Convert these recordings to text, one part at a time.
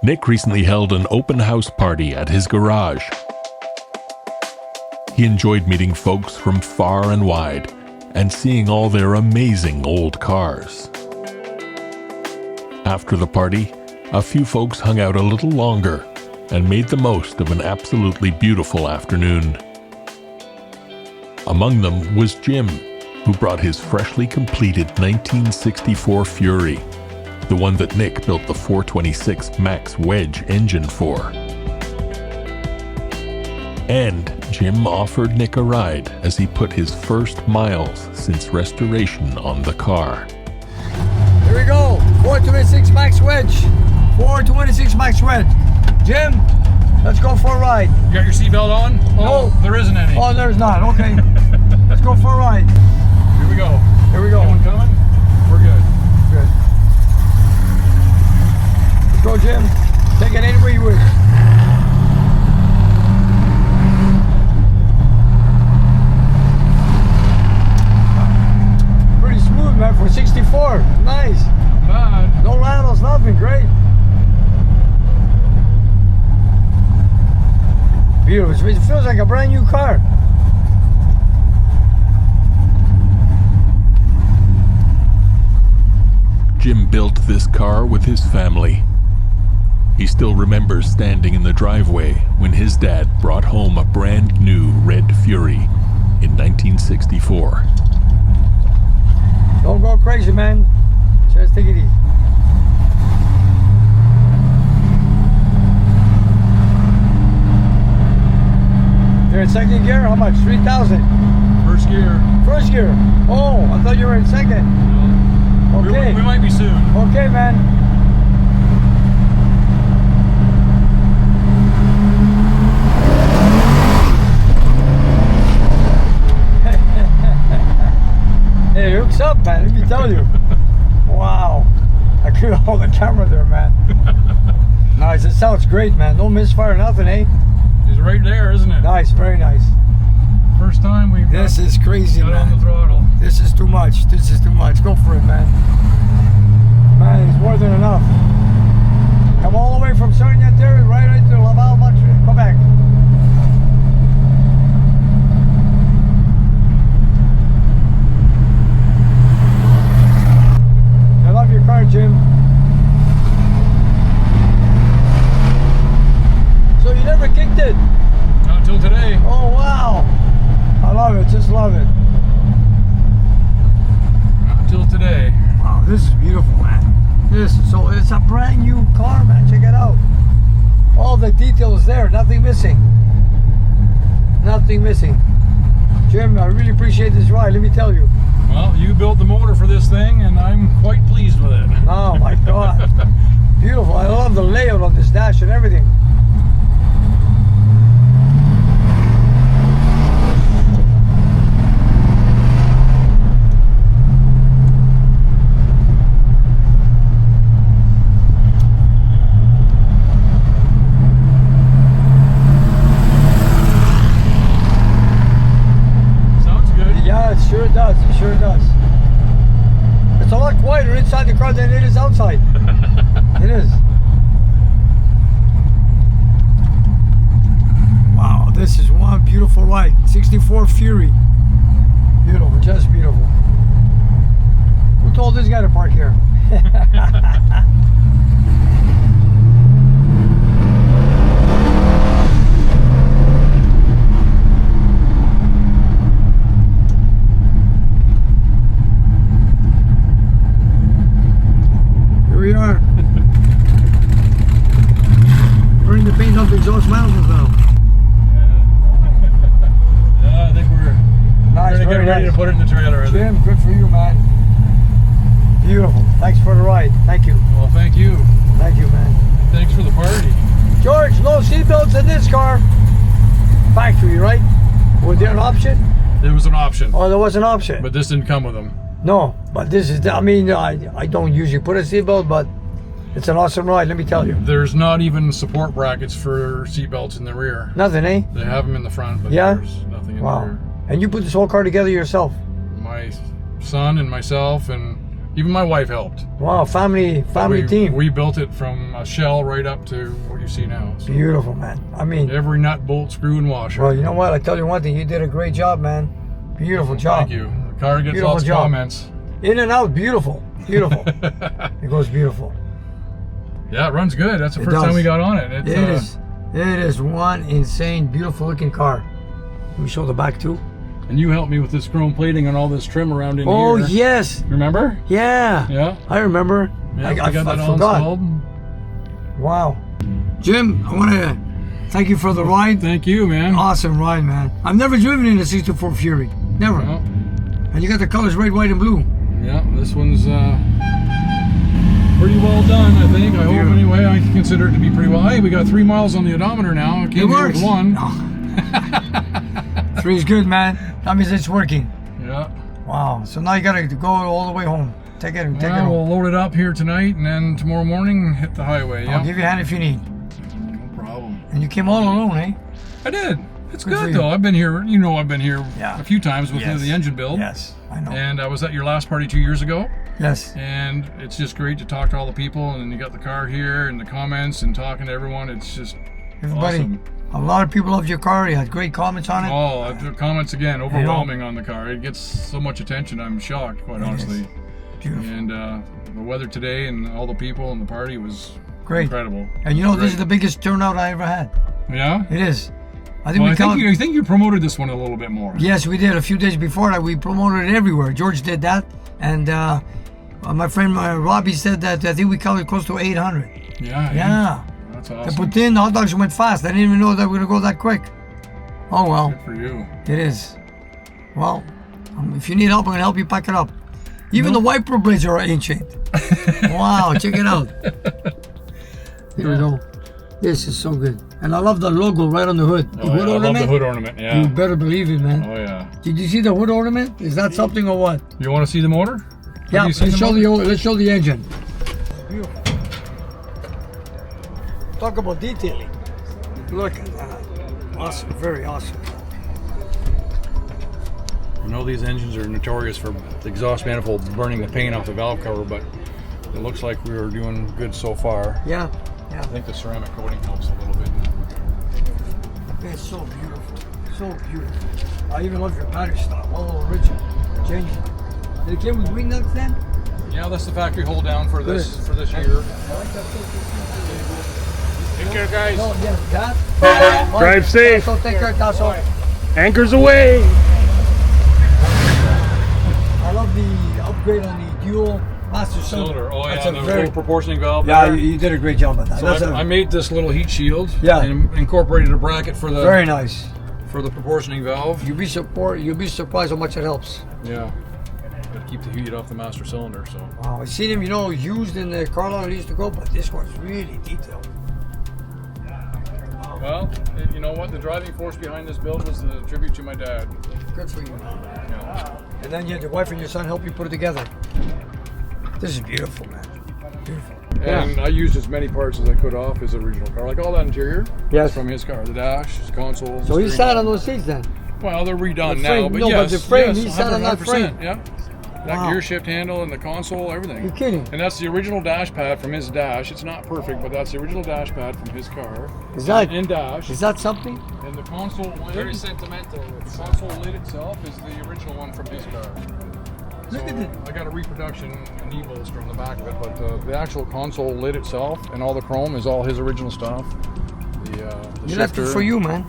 Nick recently held an open house party at his garage. He enjoyed meeting folks from far and wide and seeing all their amazing old cars. After the party, a few folks hung out a little longer and made the most of an absolutely beautiful afternoon. Among them was Jim, who brought his freshly completed 1964 Fury, the one that Nick built the 426 Max Wedge engine for. And Jim offered Nick a ride as he put his first miles since restoration on the car. Here we go, 426 Max Wedge. 426 Max Wedge. Jim, let's go for a ride. You got your seatbelt on? Oh, no. There isn't any. Oh, there's not. Okay. Let's go for a ride. Here we go. Here we go. Anyone coming? We're good. Good. Let's go, Jim. Take it anywhere you wish. Pretty smooth, man, for 64. Nice. Bad. No rattles, nothing. Great. Beautiful. It feels like a brand new car. Jim built this car with his family. He still remembers standing in the driveway when his dad brought home a brand new red Fury in 1964. Don't go crazy, man. Just take it easy. You're in second gear? How much? 3,000? First gear. First gear? Oh, I thought you were in second. No. Okay. We might be soon. Okay, man. Hey, it hooks up, man. Let me tell you. Wow. I could hold the camera there, man. Nice. It sounds great, man. No misfire, nothing, eh? It's right there, isn't it? Nice. Very nice. First time we've This is crazy, got on the man. throttle. This is too much. This is too much. Go for it, man. Man, it's more than enough. Come all the way from Sarnia there, right to Laval, Montreal, Quebec. I love your car, Jim. So you never kicked it? Not until today. Oh, wow. I love it. Just love it. Not until today. Wow, this is beautiful, man. So it's a brand new car, man. Check it out. All the details there, nothing missing. Nothing missing. Jim, I really appreciate this ride, let me tell you. Well, you built the motor for this thing, and I'm quite pleased with it. Oh my God. Beautiful. I love the layout on this dash and everything. Sure it does, it sure does. It's a lot quieter inside the car than it is outside. It is. Wow, this is one beautiful ride. 64 Fury. Beautiful, just beautiful. Who told this guy to park here? We are. We're in the paint of the exhaust mountains now. Yeah, I think we're Nice, gonna get ready to put it in the trailer. I think. Jim, good for you, man. Beautiful. Thanks for the ride. Thank you. Well, thank you. Thank you, man. Thanks for the party. George, no seatbelts in this car. Factory, right? Was there an option? There was an option, Oh, there was an option. but this didn't come with them. No, but this is, I mean, I don't usually put a seatbelt, but it's an awesome ride, let me tell you. There's not even support brackets for seatbelts in the rear. Nothing, eh? They have them in the front, but Yeah? there's nothing in the Wow. rear. And you put this whole car together yourself? My son and myself and Even my wife helped. Wow, family team. We built it from a shell right up to what you see now. So Beautiful, man. I mean, every nut, bolt, screw, and washer. well, you know what? I tell you one thing. You did a great job, man. Beautiful job. Thank you. The car gets Beautiful lots of job. comments. In and out, beautiful. Beautiful. It goes beautiful. Yeah, it runs good. That's the It first time does. we got on it. It's, It is one insane, beautiful looking car. Let me show the back too. And you helped me with this chrome plating and all this trim around in Oh, here. yes. Remember? Yeah. Yeah. I remember. Yeah, I got that all forgot. installed. Wow. Jim, I want to thank you for the ride. Thank you, man. Awesome ride, man. I've never driven in a 64 Fury. Never. Yeah, And you got the colors red, white, and blue. yeah, this one's pretty well done, I think. I hope anyway. I consider it to be pretty well. Hey, we got 3 miles on the odometer now. It came here with 1. Oh. 3 is good, man. That means it's working. Yeah. Wow. So now you got to go all the way home. Take it Well, home. we'll load it up here tonight and then tomorrow morning hit the highway. I'll Yeah. give you a hand if you need. No problem. And you came all alone, eh? I did. It's Good for good you. though. I've been here. You know, I've been here Yeah. a few times with Yes. the engine build. Yes, I know. And I was at your last party 2 years ago. Yes. And it's just great to talk to all the people, and then you got the car here and the comments and talking to everyone. It's just Everybody, awesome. a lot of people loved your car. You had great comments on it. Oh, the comments again, overwhelming on the car. It gets so much attention. I'm shocked, quite honestly. Beautiful. And the weather today and all the people and the party was Great. incredible. And you know, this Great. is the biggest turnout I ever had. Yeah. It is. I think Well, we I think you promoted this one a little bit more. Yes, we did. A few days before that, we promoted it everywhere. George did that. And my friend Robbie said that I think we covered close to 800. Yeah. Yeah. That's They awesome. put in, the hot dogs went fast. I didn't even know that we were going to go that quick. Oh, well. Good for you. It is. Well, if you need help, I'm going to help you pack it up. Even the wiper blades are ancient. Wow, check it out. Here we go. This is so good. And I love the logo right on the hood. The Oh, hood yeah, I love ornament. the hood ornament. Yeah. You better believe it, man. Oh yeah. Did you see the hood ornament? Is that something or what? You want to see the motor? Yeah, Have you seen let's the motor? let's show the engine. Beautiful. Talk about detailing. Look at that. Awesome, very awesome. I know these engines are notorious for the exhaust manifold burning the paint off the valve cover, but it looks like we are doing good so far. Yeah, I yeah. think the ceramic coating helps a little bit. It's so beautiful. So beautiful. I even love your battery style. All original. Genuine. Did it came with wing nuts then? Yeah, that's the factory hold down for this Good. year. I like that so. Take care, guys. Oh, yes, that. Drive safe. So take care, Tasso. Anchors away. I love the upgrade on the dual master cylinder. Cylinder. Oh That's yeah, a the very, little proportioning valve. yeah, there. you did a great job on that. So That's I made this little heat shield. Yeah. And incorporated a bracket for the very nice. for the proportioning valve. You'll be surprised how much it helps. Yeah. Got to keep the heat off the master cylinder. So. Wow, I've seen them, used in the car lot I used to go, but this one's really detailed. Well, you know what? The driving force behind this build was the tribute to my dad. Good for you. Yeah. And then you had your wife and your son help you put it together. This is beautiful, man. Beautiful. And I used as many parts as I could off his original car. Like all that interior Yes. from his car. The dash, his console. So he steering sat wheel. on those seats then? Well, they're redone The now, frame- but no, yes. but the frame, yes, he sat on that 100%, frame. Yeah. That Wow. gear shift handle and the console, everything. You're kidding. And that's the original dash pad from his dash. It's not perfect, but that's the original dash pad from his car. Is that In dash. is that something? And the console lid. Very sentimental. The console lid itself is the original one from his car. So Look at it. I got a reproduction knee bolster on the back of it, but the actual console lid itself and all the chrome is all his original stuff. The You left it shifter. for you, man.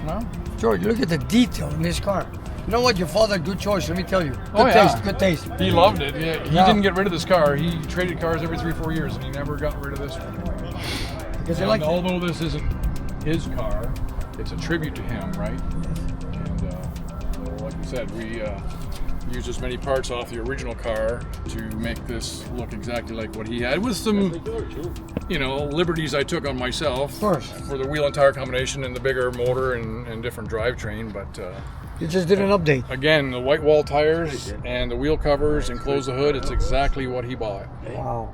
No? George, look at the detail in this car. You know what? Your father, good choice. Let me tell you. Good Oh, yeah. taste. Good taste. He loved it. Yeah, he Yeah. didn't get rid of this car. He traded cars every 3-4 years, and he never got rid of this one. Because And like although this isn't his car, it's a tribute to him, right? And so like we said, we used as many parts off the original car to make this look exactly like what he had, with some, liberties I took on myself. Of course. For the wheel and tire combination and the bigger motor and different drivetrain, but. you just did an update. Again, the white wall tires and the wheel covers and close the hood, it's exactly what he bought. Wow.